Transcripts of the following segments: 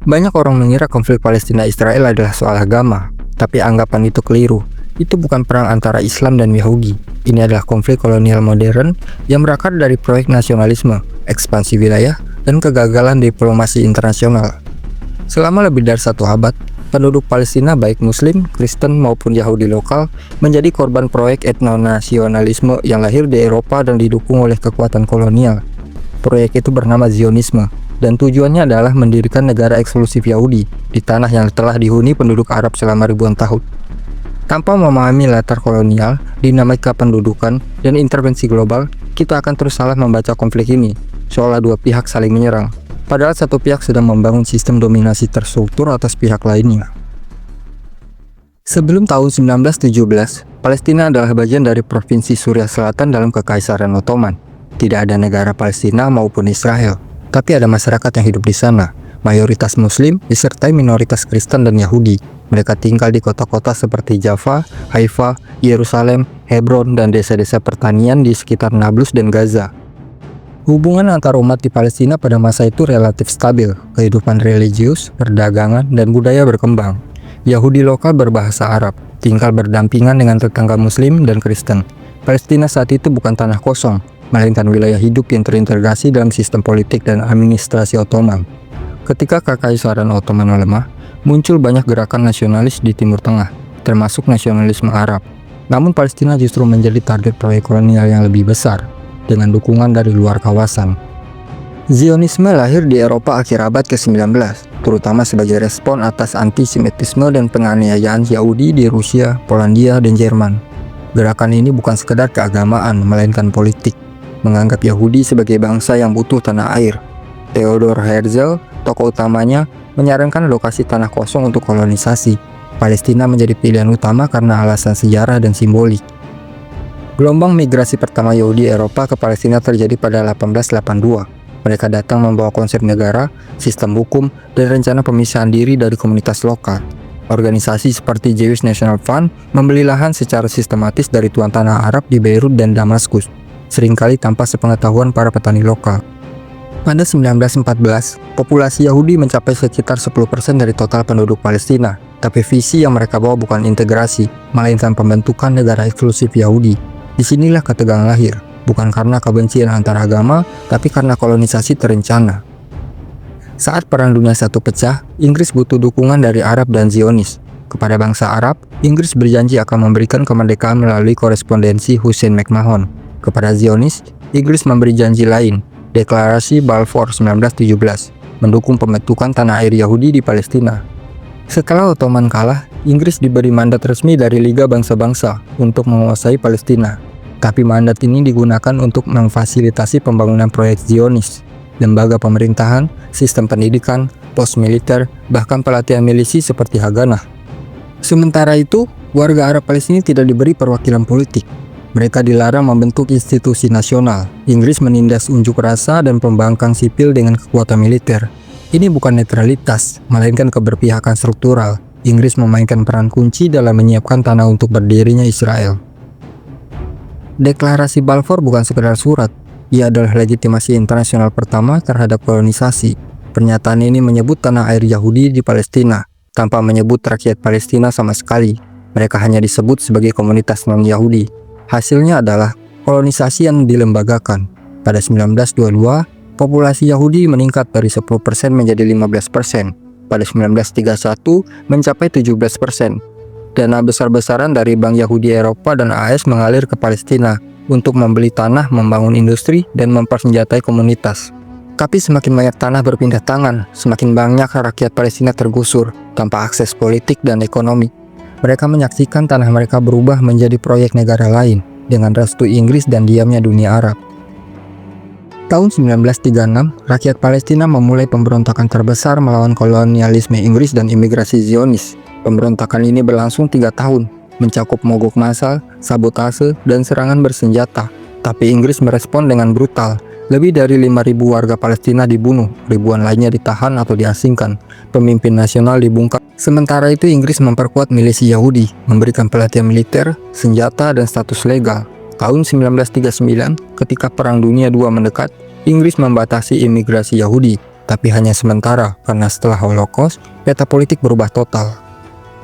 Banyak orang mengira konflik Palestina-Israel adalah soal agama, tapi anggapan itu keliru. Itu bukan perang antara Islam dan Yahudi. Ini adalah konflik kolonial modern yang berakar dari proyek nasionalisme, ekspansi wilayah, dan kegagalan diplomasi internasional. Selama lebih dari 1 abad, penduduk Palestina baik Muslim, Kristen, maupun Yahudi lokal menjadi korban proyek etnonasionalisme yang lahir di Eropa dan didukung oleh kekuatan kolonial. Proyek itu bernama Zionisme, dan tujuannya adalah mendirikan negara eksklusif Yahudi di tanah yang telah dihuni penduduk Arab selama ribuan tahun. Tanpa memahami latar kolonial, dinamika pendudukan, dan intervensi global, kita akan terus salah membaca konflik ini, seolah dua pihak saling menyerang, padahal satu pihak sedang membangun sistem dominasi terstruktur atas pihak lainnya. Sebelum tahun 1917, Palestina adalah bagian dari Provinsi Suriah Selatan dalam Kekaisaran Ottoman. Tidak ada negara Palestina maupun Israel, tapi ada masyarakat yang hidup di sana, mayoritas Muslim disertai minoritas Kristen dan Yahudi. Mereka tinggal di kota-kota seperti Jaffa, Haifa, Yerusalem, Hebron, dan desa-desa pertanian di sekitar Nablus dan Gaza. Hubungan antar umat di Palestina pada masa itu relatif stabil. Kehidupan religius, perdagangan, dan budaya berkembang. Yahudi lokal berbahasa Arab, tinggal berdampingan dengan tetangga Muslim dan Kristen. Palestina saat itu bukan tanah kosong, melainkan wilayah hidup yang terintegrasi dalam sistem politik dan administrasi Ottoman. Ketika Kekaisaran Ottoman melemah, muncul banyak gerakan nasionalis di Timur Tengah, termasuk nasionalisme Arab. Namun Palestina justru menjadi target proyek kolonial yang lebih besar, dengan dukungan dari luar kawasan. Zionisme lahir di Eropa akhir abad ke-19, terutama sebagai respon atas antisemitisme dan penganiayaan Yahudi di Rusia, Polandia, dan Jerman. Gerakan ini bukan sekedar keagamaan, melainkan politik, menganggap Yahudi sebagai bangsa yang butuh tanah air. Theodor Herzl, tokoh utamanya, menyarankan lokasi tanah kosong untuk kolonisasi. Palestina menjadi pilihan utama karena alasan sejarah dan simbolik. Gelombang migrasi pertama Yahudi Eropa ke Palestina terjadi pada 1882. Mereka datang membawa konsep negara, sistem hukum, dan rencana pemisahan diri dari komunitas lokal. Organisasi seperti Jewish National Fund membeli lahan secara sistematis dari tuan tanah Arab di Beirut dan Damaskus, seringkali tanpa sepengetahuan para petani lokal. Pada 1914, populasi Yahudi mencapai sekitar 10% dari total penduduk Palestina, tapi visi yang mereka bawa bukan integrasi, melainkan pembentukan negara eksklusif Yahudi. Disinilah ketegangan lahir, bukan karena kebencian antar agama, tapi karena kolonisasi terencana. Saat Perang Dunia I pecah, Inggris butuh dukungan dari Arab dan Zionis. Kepada bangsa Arab, Inggris berjanji akan memberikan kemerdekaan melalui korespondensi Hussein McMahon. Kepada Zionis, Inggris memberi janji lain, Deklarasi Balfour 1917, mendukung pembentukan tanah air Yahudi di Palestina. Setelah Ottoman kalah, Inggris diberi mandat resmi dari Liga Bangsa-Bangsa untuk menguasai Palestina. Tapi mandat ini digunakan untuk memfasilitasi pembangunan proyek Zionis, lembaga pemerintahan, sistem pendidikan, pos militer, bahkan pelatihan milisi seperti Haganah. Sementara itu, warga Arab Palestina tidak diberi perwakilan politik. Mereka dilarang membentuk institusi nasional. Inggris menindas unjuk rasa dan pembangkang sipil dengan kekuatan militer. Ini bukan netralitas, melainkan keberpihakan struktural. Inggris memainkan peran kunci dalam menyiapkan tanah untuk berdirinya Israel. Deklarasi Balfour bukan sekedar surat. Ia adalah legitimasi internasional pertama terhadap kolonisasi. Pernyataan ini menyebut tanah air Yahudi di Palestina, tanpa menyebut rakyat Palestina sama sekali. Mereka hanya disebut sebagai komunitas non-Yahudi. Hasilnya adalah kolonisasi yang dilembagakan. Pada 1922, populasi Yahudi meningkat dari 10% menjadi 15%. Pada 1931, mencapai 17%. Dana besar-besaran dari Bank Yahudi Eropa dan AS mengalir ke Palestina untuk membeli tanah, membangun industri, dan mempersenjatai komunitas. Tapi semakin banyak tanah berpindah tangan, semakin banyak rakyat Palestina tergusur tanpa akses politik dan ekonomi. Mereka menyaksikan tanah mereka berubah menjadi proyek negara lain dengan restu Inggris dan diamnya dunia Arab. Tahun 1936, rakyat Palestina memulai pemberontakan terbesar melawan kolonialisme Inggris dan imigrasi Zionis. Pemberontakan ini berlangsung 3 tahun, mencakup mogok massal, sabotase, dan serangan bersenjata. Tapi Inggris merespon dengan brutal. Lebih dari 5.000 warga Palestina dibunuh, ribuan lainnya ditahan atau diasingkan. Pemimpin nasional dibungkam. Sementara itu Inggris memperkuat milisi Yahudi, memberikan pelatihan militer, senjata, dan status legal. Tahun 1939, ketika Perang Dunia II mendekat, Inggris membatasi imigrasi Yahudi. tapi hanya sementara karena setelah Holocaust, peta politik berubah total.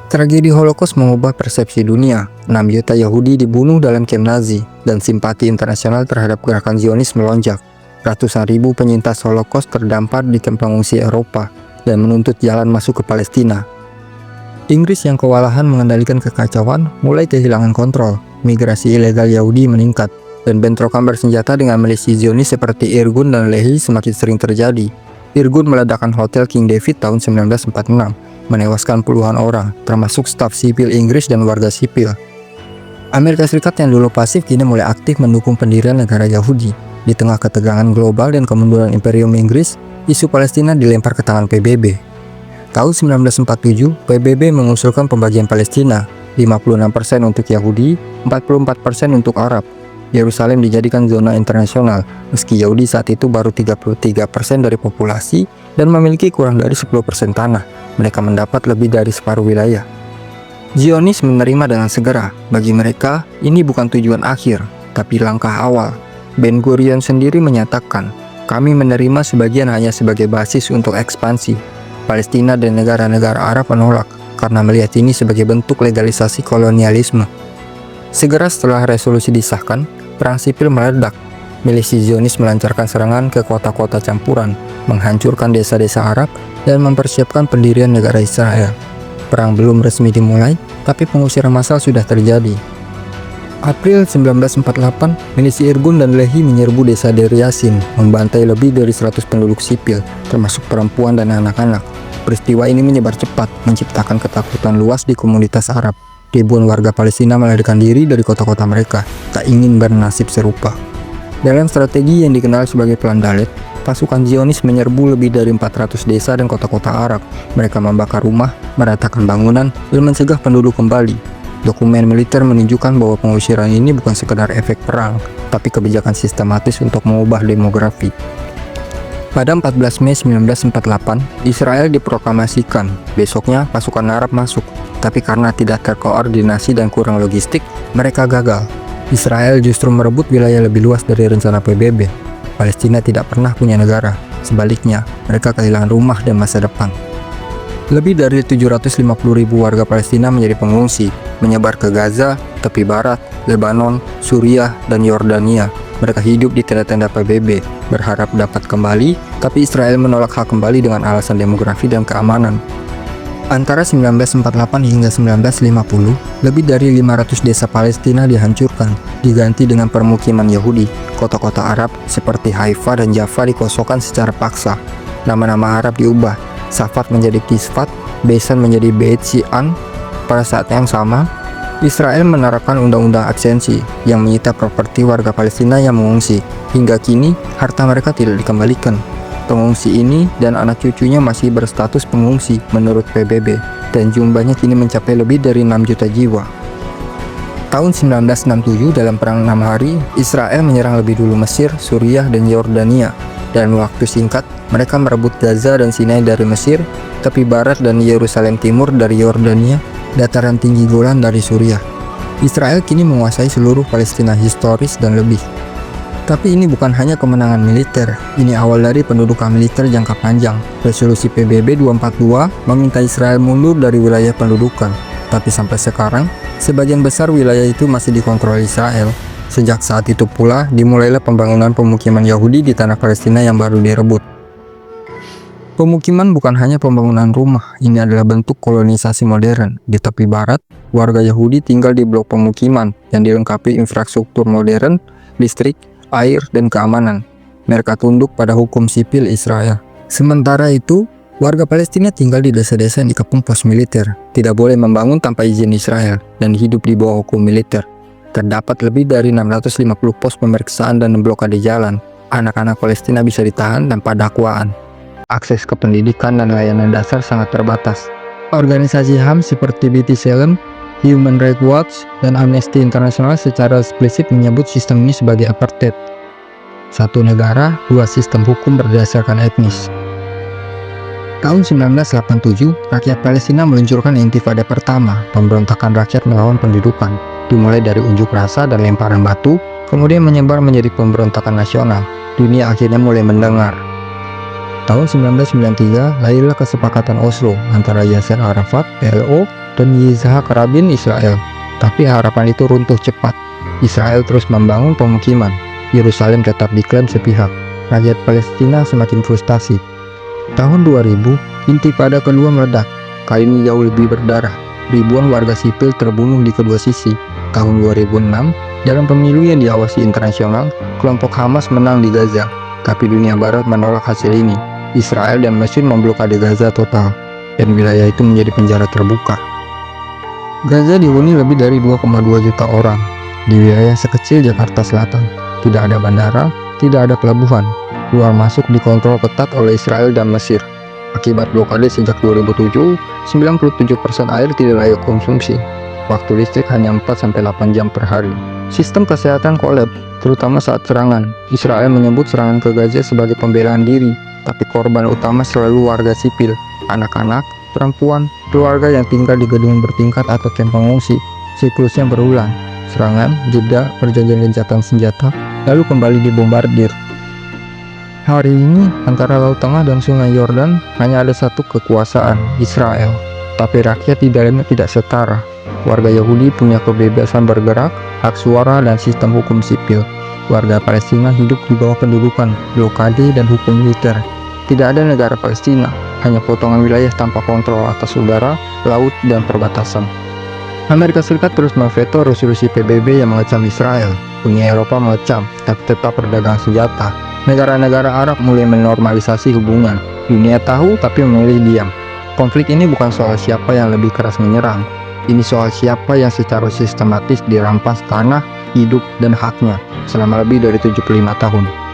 Tragedi Holocaust mengubah persepsi dunia. 6 juta Yahudi dibunuh dalam kamp Nazi, dan simpati internasional terhadap gerakan Zionis melonjak. Ratusan ribu penyintas Holocaust terdampar di kamp pengungsi Eropa dan menuntut jalan masuk ke Palestina. Inggris yang kewalahan mengendalikan kekacauan mulai kehilangan kontrol. Migrasi ilegal Yahudi meningkat, dan bentrokan bersenjata dengan milisi Zionis seperti Irgun dan Lehi semakin sering terjadi. Irgun meledakkan Hotel King David tahun 1946, menewaskan puluhan orang, termasuk staf sipil Inggris dan warga sipil. Amerika Serikat yang dulu pasif kini mulai aktif mendukung pendirian negara Yahudi. Di tengah ketegangan global dan kemunduran Imperium Inggris, isu Palestina dilempar ke tangan PBB. Tahun 1947, PBB mengusulkan pembagian Palestina, 56% untuk Yahudi, 44% untuk Arab. Yerusalem dijadikan zona internasional, meski Yahudi saat itu baru 33% dari populasi dan memiliki kurang dari 10% tanah. Mereka mendapat lebih dari separuh wilayah. Zionis menerima dengan segera. Bagi mereka, ini bukan tujuan akhir, tapi langkah awal. Ben Gurion sendiri menyatakan, kami menerima sebagian hanya sebagai basis untuk ekspansi. Palestina dan negara-negara Arab menolak, karena melihat ini sebagai bentuk legalisasi kolonialisme. Segera setelah resolusi disahkan, perang sipil meledak. Milisi Zionis melancarkan serangan ke kota-kota campuran, menghancurkan desa-desa Arab, dan mempersiapkan pendirian negara Israel. Perang belum resmi dimulai, tapi pengusiran massal sudah terjadi. April 1948, milisi Irgun dan Lehi menyerbu desa Deir Yassin, membantai lebih dari 100 penduduk sipil, termasuk perempuan dan anak-anak. Peristiwa ini menyebar cepat, menciptakan ketakutan luas di komunitas Arab. Ribuan warga Palestina melarikan diri dari kota-kota mereka, tak ingin bernasib serupa. Dalam strategi yang dikenal sebagai Plan Dalet, pasukan Zionis menyerbu lebih dari 400 desa dan kota-kota Arab. Mereka membakar rumah, meratakan bangunan, dan mencegah penduduk kembali. Dokumen militer menunjukkan bahwa pengusiran ini bukan sekedar efek perang, tapi kebijakan sistematis untuk mengubah demografi. Pada 14 Mei 1948, Israel diproklamasikan. Besoknya, pasukan Arab masuk, tapi karena tidak terkoordinasi dan kurang logistik, mereka gagal. Israel justru merebut wilayah lebih luas dari rencana PBB. Palestina tidak pernah punya negara. Sebaliknya, mereka kehilangan rumah dan masa depan. Lebih dari 750.000 warga Palestina menjadi pengungsi, menyebar ke Gaza, tepi barat, Lebanon, Suriah, dan Yordania. Mereka hidup di tenda-tenda PBB, berharap dapat kembali, tapi Israel menolak hak kembali dengan alasan demografi dan keamanan. Antara 1948 hingga 1950, lebih dari 500 desa Palestina dihancurkan, diganti dengan permukiman Yahudi. Kota-kota Arab seperti Haifa dan Jaffa dikosongkan secara paksa. Nama-nama Arab diubah. Safat menjadi Kisfat, Besan menjadi Beit Syi'an. Pada saat yang sama, Israel menerapkan undang-undang aksensi yang menyita properti warga Palestina yang mengungsi. Hingga kini, harta mereka tidak dikembalikan. Pengungsi ini dan anak cucunya masih berstatus pengungsi menurut PBB, dan jumlahnya kini mencapai lebih dari 6 juta jiwa. Tahun 1967, dalam Perang 6 Hari, Israel menyerang lebih dulu Mesir, Suriah, dan Yordania. Dalam waktu singkat, mereka merebut Gaza dan Sinai dari Mesir, tepi barat dan Yerusalem Timur dari Yordania, dataran tinggi Golan dari Suriah. Israel kini menguasai seluruh Palestina historis dan lebih. Tapi ini bukan hanya kemenangan militer, ini awal dari pendudukan militer jangka panjang. Resolusi PBB 242 meminta Israel mundur dari wilayah pendudukan, tapi sampai sekarang, sebagian besar wilayah itu masih dikontrol Israel. Sejak saat itu pula, dimulailah pembangunan pemukiman Yahudi di tanah Palestina yang baru direbut. Pemukiman bukan hanya pembangunan rumah, ini adalah bentuk kolonisasi modern. Di tepi barat, warga Yahudi tinggal di blok pemukiman yang dilengkapi infrastruktur modern, listrik, air, dan keamanan. Mereka tunduk pada hukum sipil Israel. Sementara itu, warga Palestina tinggal di desa-desa yang dikepung pos militer, tidak boleh membangun tanpa izin Israel, dan hidup di bawah hukum militer. Terdapat lebih dari 650 pos pemeriksaan dan blokade jalan. Anak-anak Palestina bisa ditahan tanpa dakwaan. Akses ke pendidikan dan layanan dasar sangat terbatas. Organisasi HAM seperti B'Tselem, Human Rights Watch, dan Amnesty International secara eksplisit menyebut sistem ini sebagai apartheid. Satu negara, dua sistem hukum berdasarkan etnis. Tahun 1987, rakyat Palestina meluncurkan intifada pertama, pemberontakan rakyat melawan pendudukan. Dimulai dari unjuk rasa dan lemparan batu, kemudian menyebar menjadi pemberontakan nasional. Dunia akhirnya mulai mendengar. Tahun 1993, lahirlah kesepakatan Oslo antara Yasser Arafat, PLO, dan Yitzhak Rabin Israel. Tapi harapan itu runtuh cepat. Israel terus membangun pemukiman. Yerusalem tetap diklaim sepihak. Rakyat Palestina semakin frustasi. Tahun 2000, intifada kedua meledak. Kali ini jauh lebih berdarah. Ribuan warga sipil terbunuh di kedua sisi. Tahun 2006, dalam pemilu yang diawasi internasional, kelompok Hamas menang di Gaza. Tapi dunia barat menolak hasil ini. Israel dan Mesir memblokade Gaza total, dan wilayah itu menjadi penjara terbuka. Gaza dihuni lebih dari 2,2 juta orang. Di wilayah sekecil Jakarta Selatan, tidak ada bandara, tidak ada pelabuhan. Keluar masuk dikontrol ketat oleh Israel dan Mesir. Akibat blokade sejak 2007, 97% air tidak layak konsumsi. Waktu listrik hanya 4-8 jam per hari. Sistem kesehatan kolaps, terutama saat serangan. Israel menyebut serangan ke Gaza sebagai pembelaan diri, tapi korban utama selalu warga sipil, anak-anak, perempuan, keluarga yang tinggal di gedung bertingkat atau kamp pengungsi. Siklusnya berulang, serangan, jeda, perjanjian gencatan senjata, lalu kembali dibombardir. Hari ini, antara Laut Tengah dan Sungai Yordan hanya ada satu kekuasaan, Israel. Tapi rakyat di dalamnya tidak setara. Warga Yahudi punya kebebasan bergerak, hak suara, dan sistem hukum sipil. Warga Palestina hidup di bawah pendudukan, blokade, dan hukum militer. Tidak ada negara Palestina, hanya potongan wilayah tanpa kontrol atas udara, laut, dan perbatasan. Amerika Serikat terus memveto resolusi PBB yang mengecam Israel. Uni Eropa mengecam, tapi tetap berdagang senjata. Negara-negara Arab mulai menormalisasi hubungan. Dunia tahu, tapi memilih diam. Konflik ini bukan soal siapa yang lebih keras menyerang. Ini soal siapa yang secara sistematis dirampas tanah, hidup, dan haknya selama lebih dari 75 tahun.